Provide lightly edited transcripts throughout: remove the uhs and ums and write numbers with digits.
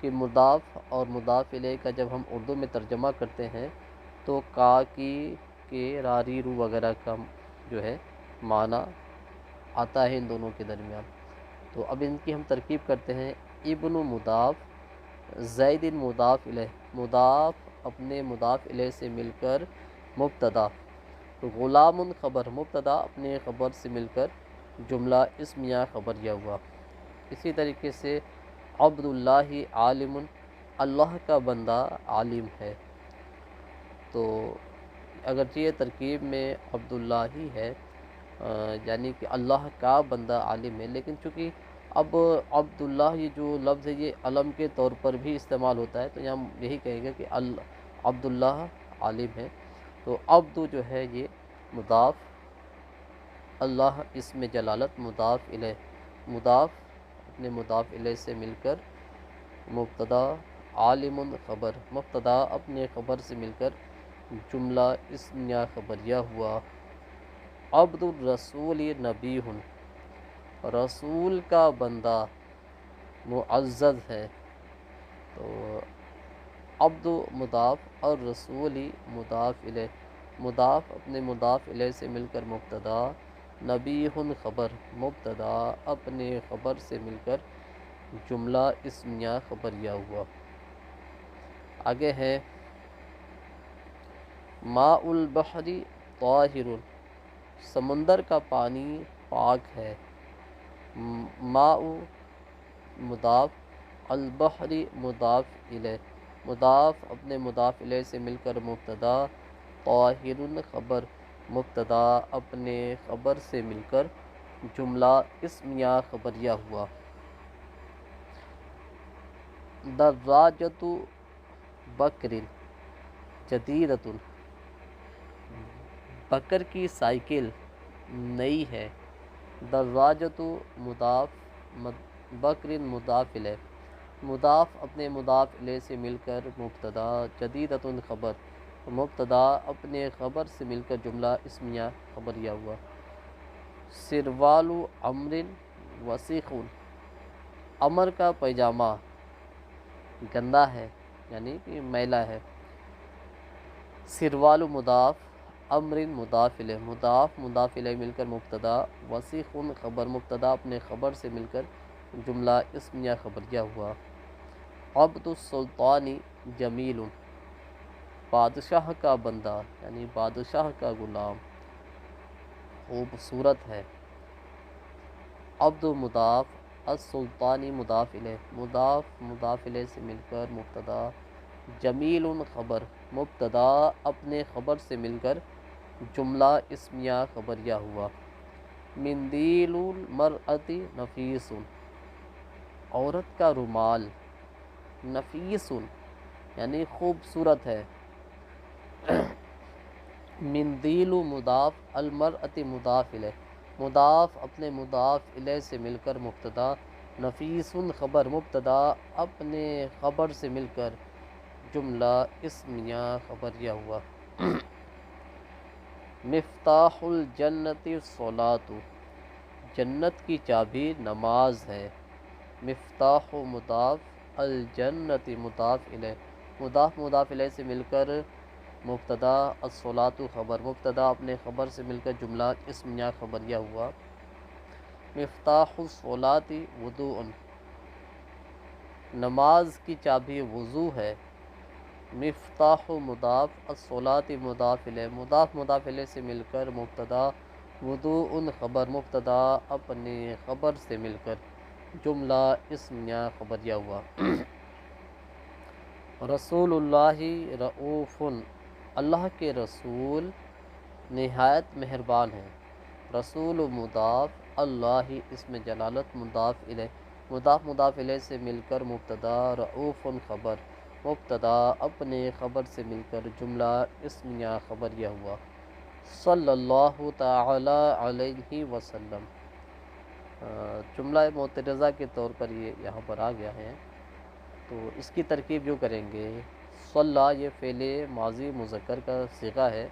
کہ مضاف اور مضاف الیہ کا جب ہم اردو میں ترجمہ کرتے ہیں تو کا کی کے راری رو وغیرہ کا جو ہے معنی آتا ہے ان دونوں کے درمیان. تو اب ان کی ہم ترکیب کرتے ہیں. ابن مضاف، زید مضاف الیہ، مضاف اپنے مضاف الیہ سے مل کر مبتدا، غلام خبر، مبتدا اپنے خبر سے مل کر جملہ اسمیہ خبریہ ہوا. اسی طریقے سے عبداللہ عالم، اللہ کا بندہ عالم ہے. تو اگرچہ یہ ترکیب میں عبداللہ ہی ہے، یعنی کہ اللہ کا بندہ عالم ہے، لیکن چونکہ اب عبداللہ یہ جو لفظ ہے یہ علم کے طور پر بھی استعمال ہوتا ہے، تو یہاں ہم یہی کہیں گے کہ عبداللہ عالم ہے. تو عبد جو ہے یہ مضاف، اللہ اسم جلالت مضاف الیہ، مضاف اپنے مضاف الیہ سے مل کر مبتدا، عالم خبر، مبتدا اپنے خبر سے مل کر جملہ اسمیہ خبریہ ہوا. عبد الرسول نبی، رسول کا بندہ معزز ہے. تو عبد مضاف اور رسولی مضاف الیہ، مضاف اپنے مضاف الیہ سے مل کر مبتدا، نبی خبر، مبتدا اپنے خبر سے مل کر جملہ اسمیہ خبریہ ہوا. آگے ہے ماء البحر طاہر، سمندر کا پانی پاک ہے. ماء مضاف، البحر مضاف الیہ، مضاف اپنے مضاف الیہ سے مل کر مبتدا، طاہر خبر، مبتدا اپنے خبر سے مل کر جملہ اسمیہ خبریہ ہوا. دراجۃ بکر جدیدۃ، بکر کی سائیکل نئی ہے. دراجۃ مضاف، بکر مضاف الیہ، مضاف اپنے مضاف الیہ سے مل کر مبتدا، جدیدۃ خبر، مبتدا اپنے خبر سے مل کر جملہ اسمیہ خبریہ ہوا. سروال عمر وسیخ، عمر کا پیجامہ گندا ہے، یعنی کہ میلا ہے. سروال مضاف، عمر مضاف الیہ، مضاف مضاف الیہ مل کر مبتدا، وسیخ خبر، مبتدا اپنے خبر سے مل کر جملہ اسمیہ خبریہ ہوا. عبد السلطان جمیل، بادشاہ کا بندہ یعنی بادشاہ کا غلام خوبصورت ہے. عبد مضاف، السلطانی مضاف الیہ، مضاف مضاف الیہ سے مل کر مبتدا، جمیل خبر، مبتدا اپنے خبر سے مل کر جملہ اسمیہ خبریہ ہوا. مندیل المرأۃ نفیس، عورت کا رومال نفیس یعنی خوبصورت ہے. مندیل مضاف، المرأۃ مضاف الیہ، مضاف اپنے مضاف الیہ سے مل کر مبتدا، نفیس خبر، مبتدا اپنے خبر سے مل کر جملہ اسمیہ خبریہ ہوا. مفتاح الجنت الصلاۃ، جنت کی چابی نماز ہے. مفتاح مضاف، الجنت مضاف الیہ، مضاف مضاف الیہ سے مل کر مبتدا، الصلاۃ خبر، مبتدا اپنے خبر سے مل کر جملہ اسمیہ خبریہ ہوا. مفتاح الصلاۃ وضوء، نماز کی چابی وضو ہے. مفتاح مضاف، الصلاۃ مضاف الیہ، مضاف مضاف الیہ سے مل کر مبتدا، وضوء خبر، مبتدا اپنے خبر سے مل کر جملہ اسمیہ خبریہ ہوا. رسول اللہ رؤوف، اللہ کے رسول نہایت مہربان ہیں. رسول مضاف، اللہ اسم جلالت مضاف الیہ، مضاف مضاف الیہ سے مل کر مبتدا، رؤوف خبر، مبتدا اپنے خبر سے مل کر جملہ اسمیہ خبریہ ہوا. صلی اللہ تعالی علیہ وسلم، جملہ معترضہ کے طور پر یہ یہاں پر آ گیا ہے. تو اس کی ترکیب جو کریں گے، صلی یہ فعل ماضی مذکر کا صیغہ ہے،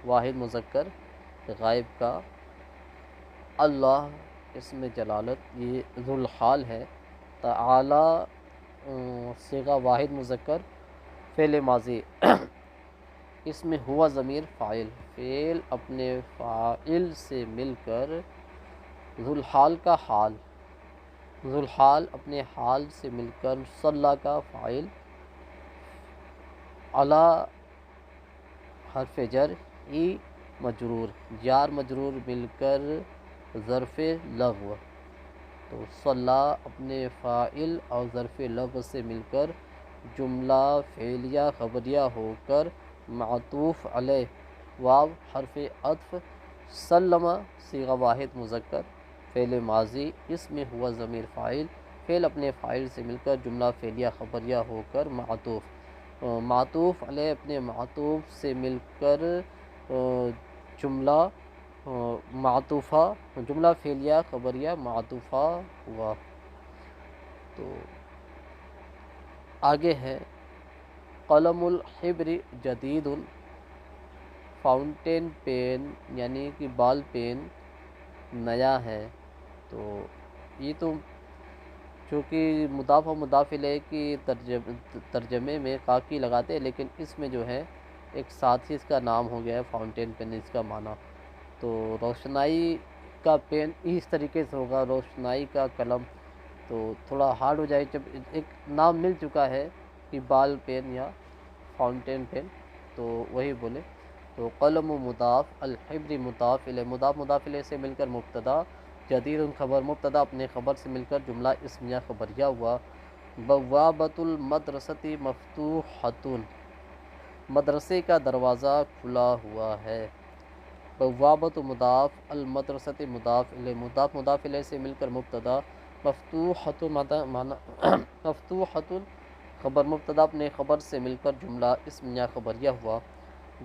واحد مذکر غائب کا. اللہ اسم جلالت یہ ذو الحال ہے. تعالی صیغہ واحد مذکر فعل ماضی اس میں ہوا ضمیر فاعل، فعل اپنے فاعل سے مل کر ذوالحال کا حال، ذوالحال اپنے حال سے مل کر صلی کا فاعل، علی حرف جر، ای مجرور، جار مجرور مل کر ظرف لغو، تو صلی اپنے فاعل اور ظرف لغو سے مل کر جملہ فعلیہ خبریہ ہو کر معطوف علیہ، واو حرف عطف، سلم صیغہ واحد مذکر فعل ماضی اس میں ہوا ضمیر فاعل، فعل اپنے فاعل سے مل کر جملہ فعلیہ خبریہ ہو کر معطوف، معطوف علیہ اپنے معطوف سے مل کر جملہ معطوفہ، جملہ فعلیہ خبریہ معطوفہ ہوا۔ تو آگے ہے قلم الحبر جدید، فاؤنٹین پین یعنی کہ بال پین نیا ہے۔ تو یہ تو چونکہ مضاف و مضاف الیہ کی ترجمے میں کاکی لگاتے ہیں، لیکن اس میں جو ہے ایک ساتھ ہی اس کا نام ہو گیا ہے فاؤنٹین پین، اس کا معنی تو روشنائی کا پین اس طریقے سے ہوگا، روشنائی کا قلم، تو تھوڑا ہارڈ ہو جائے جب ایک نام مل چکا ہے کہ بال پین یا فاؤنٹین پین، تو وہی بولے۔ تو قلم و مضاف، الحبر مضاف الیہ، مضاف مضاف الیہ سے مل کر مبتدا، جدید خبر، مبتدا اپنے خبر سے مل کر جملہ اسمیہ خبریہ ہوا۔ بوابۃ المدرسۃ مفتوحۃ، مدرسے کا دروازہ کھلا ہوا ہے۔ بوابۃ مضاف، المدرسۃ مضاف الیہ، مضاف مضاف الیہ سے مل کر مبتدا، مفتوحۃ مفتوحۃ خبر، مبتدا اپنے خبر سے مل کر جملہ اسمیہ خبریہ ہوا۔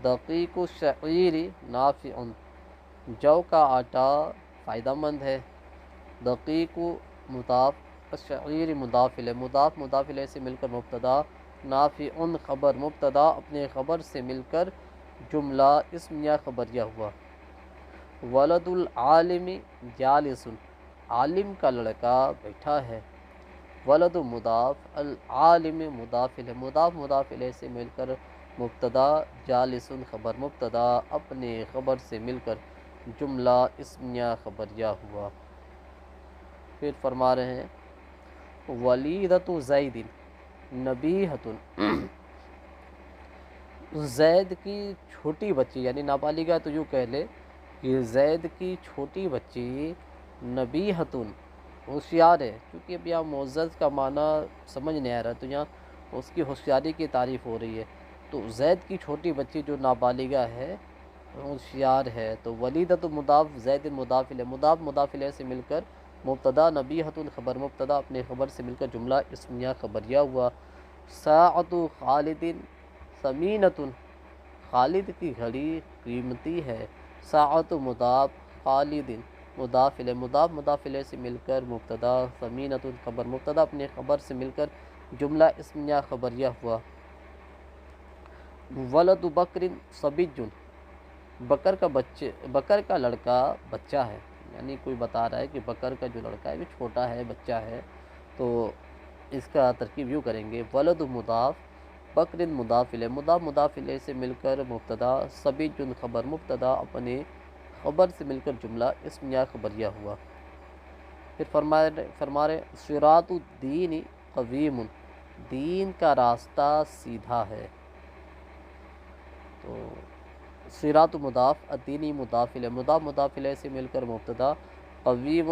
دقیق الشعیر نافع، جو کا آٹا فائدہ مند ہے۔ دقیق مضاف، الشعیر مضاف الیہ، مضاف مضاف الیہ سے مل کر مبتدا، نافع خبر، مبتدا اپنے خبر سے مل کر جملہ اسمیہ خبریہ ہوا۔ ولد العالم جالس، عالم کا لڑکا بیٹھا ہے۔ ولد مضاف، العالم مضاف الیہ، مضاف مضاف الیہ سے مل کر مبتدا، جالس خبر، مبتدا اپنے خبر سے مل کر جملہ اسمیہ خبریہ ہوا۔ پھر فرما رہے ہیں ولیدۃ زید نبیہۃ، زید کی چھوٹی بچی یعنی نابالغہ، تو یوں کہہ لے کہ زید کی چھوٹی بچی نبیہۃ ہوشیار ہے، کیونکہ اب یہاں معزز کا معنی سمجھ نہیں آ رہا، تو یہاں اس کی ہوشیاری کی تعریف ہو رہی ہے۔ تو زید کی چھوٹی بچی جو نابالغہ ہے ہوشیار ہے، تو ولیدۃ مضاف، زید مضاف الیہ، مضاف مضاف الیہ سے مل کر مبتدا، نبیہۃ خبر، مبتدا اپنے خبر سے مل کر جملہ اسمیہ خبریہ ہوا۔ ساعۃ خالد ثمینۃ، خالد کی گھڑی قیمتی ہے۔ ساعۃ مضاف، خالد مضاف الیہ، مضاف مضاف الیہ سے مل کر مبتدا، ثمینۃ خبر، مبتدا اپنے خبر سے مل کر جملہ اسمیہ خبریہ ہوا۔ ولد بکر صبی، بکر کا لڑکا بچہ ہے، یعنی کوئی بتا رہا ہے کہ بکر کا جو لڑکا ہے وہ چھوٹا ہے، بچہ ہے، تو اس کا ترکیب یوں کریں گے ولد مضاف، بکر مضاف الیہ، مضاف مضاف الیہ سے مل کر مبتدا، صبی خبر، مبتدا اپنے خبر سے مل کر جملہ اسمیہ خبریہ ہوا۔ پھر فرما رہے صراط الدین قویم، دین کا راستہ سیدھا ہے۔ تو صراط مضاف، الدینی مضاف الیہ، مضاف مضاف الیہ سے مل کر مبتدا، قویم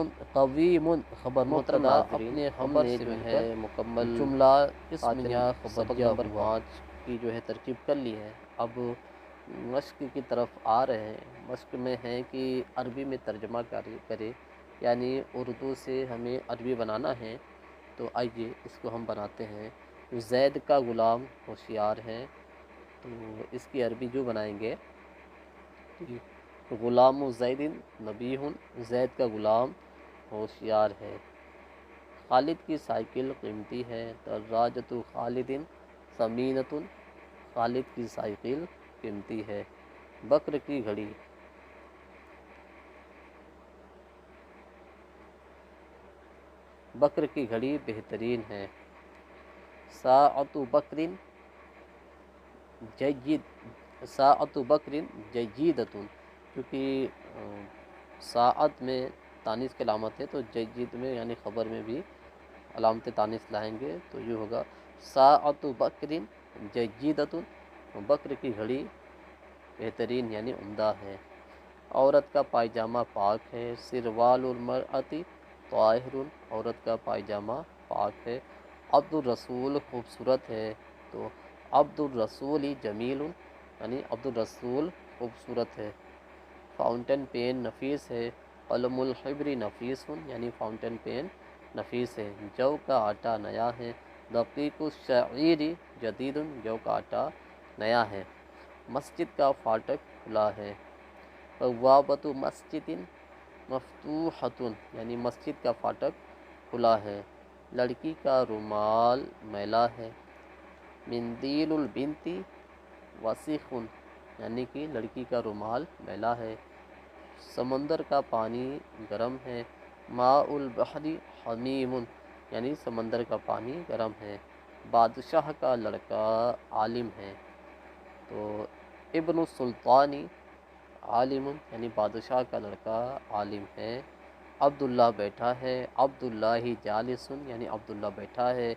خبر، مبتدا اپنے خبر سے مل کر مکمل جملہ اسمیہ خبریہ ہوا۔ 5 کی جو ہے ترکیب کر لی ہے، اب مشق کی طرف آ رہے ہیں۔ مشق میں ہے کہ عربی میں ترجمہ کرے، یعنی اردو سے ہمیں عربی بنانا ہے، تو آئیے اس کو ہم بناتے ہیں۔ زید کا غلام ہوشیار ہے، تو اس کی عربی جو بنائیں گے غلام زید نبیہ، زید کا غلام ہوشیار ہے۔ خالد کی سائیکل قیمتی ہے، دراجۃ خالد ثمینۃ، خالد کی سائیکل قیمتی ہے۔ بکر کی گھڑی، بکر کی گھڑی بہترین ہے۔ ساعت بکر جید، ساعت بکر جیدتن، کیونکہ ساعت میں تانیث کی علامت ہے تو جید میں یعنی خبر میں بھی علامت تانیث لائیں گے تو یہ ہوگا ساعت بکر جیدتن، بکر کی گھڑی بہترین یعنی عمدہ ہے۔ عورت کا پائجامہ پاک ہے، سروال المرأتی طاہر، عورت کا پائجامہ پاک ہے۔ عبد الرسول خوبصورت ہے، تو عبد الرسول جمیل یعنی عبد الرسول خوبصورت ہے۔ فاؤنٹین پین نفیس ہے، قلم الحبر نفیس یعنی فاؤنٹین پین نفیس ہے۔ جو کا آٹا نیا ہے، دقیق الشعیر جدید، جو کا آٹا نیا ہے۔ مسجد کا فاٹک کھلا ہے، بوابۃ مسجد مفتوحۃ یعنی مسجد کا فاٹک کھلا ہے۔ لڑکی کا رومال میلا ہے، مندیل البنت وسیخ یعنی کہ لڑکی کا رومال میلا ہے۔ سمندر کا پانی گرم ہے، ماء البحر حمیم یعنی سمندر کا پانی گرم ہے۔ بادشاہ کا لڑکا عالم ہے، تو ابن السلطان عالم یعنی بادشاہ کا لڑکا عالم ہے۔ عبداللہ بیٹھا ہے، عبداللہ جالس یعنی عبداللہ بیٹھا ہے۔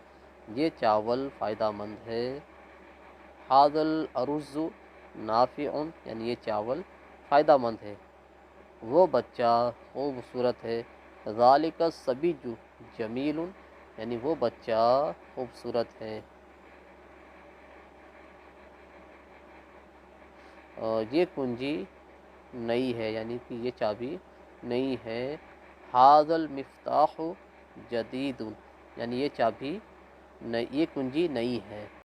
یہ چاول فائدہ مند ہے۔ ھذا الارز نافع یعنی یہ چاول فائدہ مند ہے۔ وہ بچہ خوبصورت ہے۔ ذالک الصبی جمیل یعنی وہ بچہ خوبصورت ہے۔ یہ کنجی نئی ہے یعنی کہ یہ چابی نئی ہے۔ ھذا المفتاح جدید یعنی یہ چابی یہ کنجی نئی ہے۔